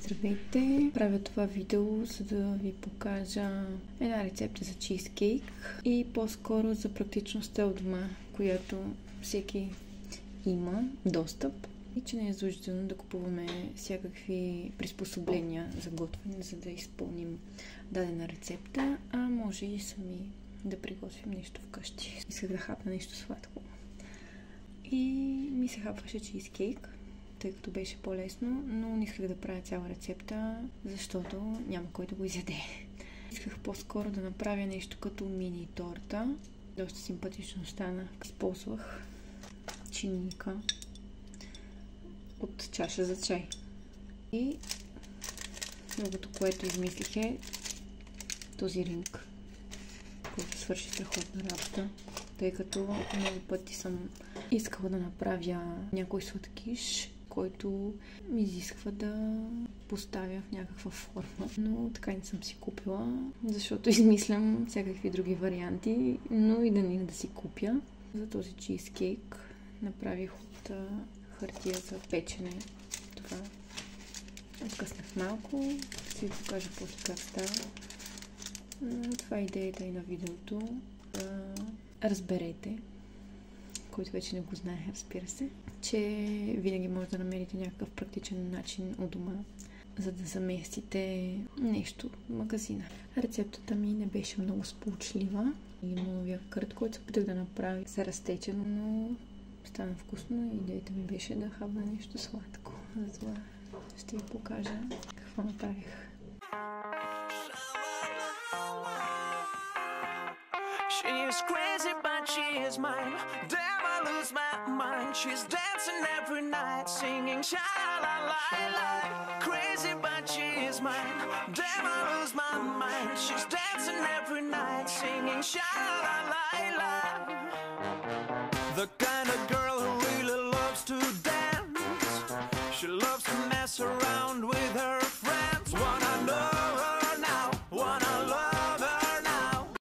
Здравейте! Правя това видео, за да ви покажа една рецепта за чизкейк и по-скоро за практичността от дома, която всеки има достъп и че не е задължително да купуваме всякакви приспособления за готвене, за да изпълним дадена рецепта, а може и сами да приготвим нещо вкъщи. Исках да хапна нещо сладко и ми се хапваше чизкейк, тъй като беше по-лесно, но не исках да правя цяла рецепта, защото няма кой да го изяде. Исках по-скоро да направя нещо като мини торта. Доста симпатично стана. Използвах чиника от чаша за чай. И другото, което измислих, е този ринг, който свърши страхотна работа, тъй като много пъти съм искала да направя някой сладкиш, който ми изисква да поставя в някаква форма. Но така не съм си купила, защото измислям всякакви други варианти, но и да не да си купя. За този чизкейк направих от хартия за печене. Това откъснах малко, ще ви покажа после как става. Това е идеята и на видеото. Разберете, който вече не го знае, разбира се, че винаги може да намерите някакъв практичен начин у дома, за да заместите нещо в магазина. Рецептата ми не беше много сполучлива. Лимоновия кърт, който се опитах да направя, се разтече, но стана вкусно и идеята ми беше да хапна нещо сладко. Затова ще ви покажа какво направих. She is crazy, but she is mine. Damn, I lose my mind. She's dancing every night, singing sha-la-la-la. Crazy, but she is mine. Damn, I lose my mind. She's dancing every night, singing sha-la-la-la. The kind of girl who really loves to dance. She loves to mess around with her